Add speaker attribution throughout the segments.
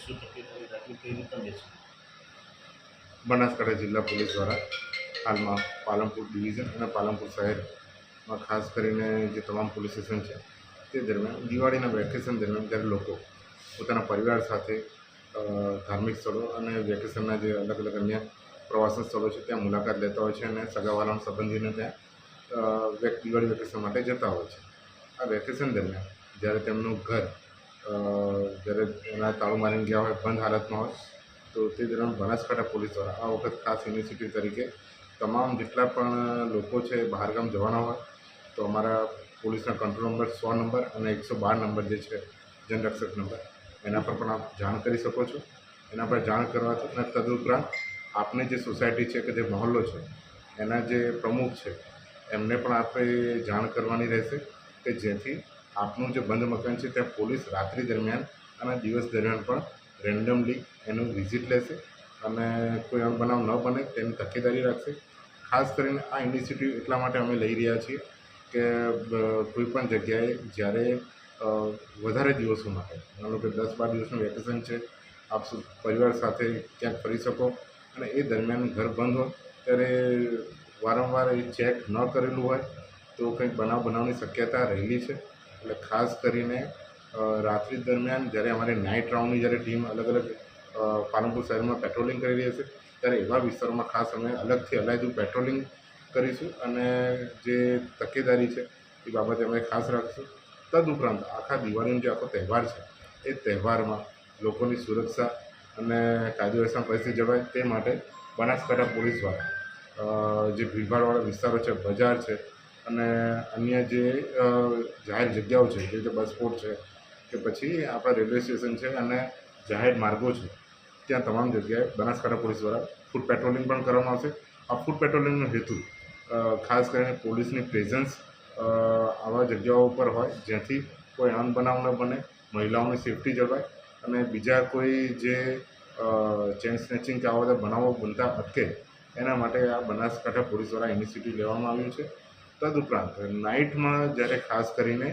Speaker 1: શું તકેદારી રાખવી, કઈ રીતના બેસવું?
Speaker 2: બનાસકાંઠા જિલ્લા પોલીસ દ્વારા હાલમાં પાલનપુર ડિવિઝન અને પાલનપુર શહેરમાં ખાસ કરીને જે તમામ પોલીસ સ્ટેશન છે તે દરમિયાન દિવાળીના વેકેશન દરમિયાન જ્યારે લોકો પોતાના પરિવાર સાથે ધાર્મિક સ્થળો અને વેકેશનના જે અલગ અલગ અન્ય પ્રવાસન સ્થળો છે ત્યાં મુલાકાત લેતા હોય છે અને સગાવાલાના સંબંધીને ત્યાં દિવાળી વેકેશન માટે જતા હોય છે. આ વેકેશન દરમિયાન જ્યારે તેમનું ઘર જ્યારે એના તાળું મારીને ગયા હોય, બંધ હાલતમાં હોય, તો તે દરમિયાન બનાસકાંઠા પોલીસ દ્વારા આ વખત ખાસ ઇનિશિયેટિવ તરીકે તમામ જેટલા પણ લોકો છે બહારગામ જવાના હોય તો અમારા પોલીસના કંટ્રોલ નંબર 100 નંબર અને 112 નંબર જે છે જનરક્ષક નંબર, એના પર પણ આપ જાણ કરી શકો છો. એના પર જાણ કરવાથી અને તદુપરાંત આપને જે સોસાયટી છે કે જે મહોલ્લો છે એના જે પ્રમુખ છે એમને પણ આપણે જાણ કરવાની રહેશે કે જેથી આપનું જે બંધ મકાન છે ત્યાં પોલીસ રાત્રિ દરમિયાન અને દિવસ દરમિયાન પણ રેન્ડમલી એનું વિઝિટ લેશે અને કોઈ અણબનાવ ન બને તેની તકેદારી રાખશે. ખાસ કરીને આ ઇનિશિયેટિવ એટલા માટે અમે લઈ રહ્યા છીએ કે કોઈપણ જગ્યાએ જ્યારે વધારે દિવસો માટે માનો કે 10-12 દિવસનું વેકેશન છે, આપ પરિવાર સાથે ક્યાંક ફરી શકો અને એ દરમિયાન ઘર બંધ હોય ત્યારે વારંવાર એ ચેક ન કરેલું હોય તો કંઈક બનાવની શક્યતા રહેલી છે. એટલે ખાસ કરીને રાત્રિ દરમિયાન જ્યારે અમારી નાઇટ રાઉન્ડની જ્યારે ટીમ અલગ અલગ પાલનપુર શહેરમાં પેટ્રોલિંગ કરી રહી હશે ત્યારે એવા વિસ્તારોમાં ખાસ અમે અલગથી અલાયદું પેટ્રોલિંગ કરીશું અને જે તકેદારી છે એ બાબતે અમે ખાસ રાખીશું. તદુપરાંત આખા દિવાળીનો જે આખો તહેવાર છે એ તહેવારમાં લોકોની સુરક્ષા અને કાયદેસર પરિસ્થિતિ જળવાય તે માટે બનાસકાંઠા પોલીસ દ્વારા જે ભીડભાડવાળા વિસ્તારો છે, બજાર છે અને અન્ય જે જાહેર જગ્યાઓ છે જે રીતે બસ સ્પોટ છે કે પછી આપણા રેલવે સ્ટેશન છે અને જાહેર માર્ગો છે ત્યાં તમામ જગ્યાએ બનાસકાંઠા પોલીસ દ્વારા ફૂટ પેટ્રોલિંગ પણ કરવામાં આવશે. આ ફૂટ પેટ્રોલિંગનો હેતુ ખાસ કરીને પોલીસની પ્રેઝન્સ આવા જગ્યાઓ ઉપર હોય જેથી કોઈ અનબનાવ ન બને, મહિલાઓની સેફટી જળવાય અને બીજા કોઈ જે ચેન સ્નેચિંગ કે આવા બધા બનાવો બનતા અટકે એના માટે આ બનાસકાંઠા પોલીસ દ્વારા ઇનિશિયેટિવ લેવામાં આવ્યું છે. તદુપરાંત નાઇટમાં જ્યારે ખાસ કરીને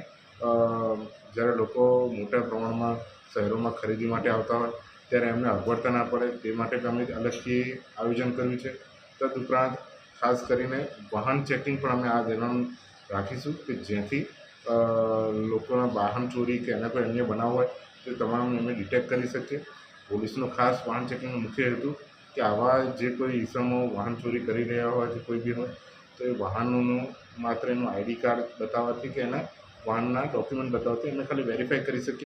Speaker 2: જ્યારે લોકો મોટા પ્રમાણમાં શહેરોમાં ખરીદી માટે આવતા હોય ત્યારે એમને અગવડતા ના પડે તે માટે પણ અમે અલગથી આયોજન કર્યું છે. તદુપરાંત ખાસ કરીને વાહન ચેકિંગ પણ અમે આ દરમિયાન રાખીશું કે જેથી લોકોના વાહન ચોરી કે એના કોઈ અન્ય બનાવ હોય તો તમામ અમે ડિટેક્ટ કરી શકીએ. પોલીસનો ખાસ વાહન ચેકિંગનો મુખ્ય હેતુ કે આવા જે કોઈ ઇસમો વાહન ચોરી કરી રહ્યા હોય કે કોઈ બી હોય તો એ વાહનોનું માત્ર એનું આઈડી કાર્ડ બતાવવાથી કે એના વાહનના ડોક્યુમેન્ટ બતાવવાથી અમે ખાલી વેરીફાઈ કરી શકીએ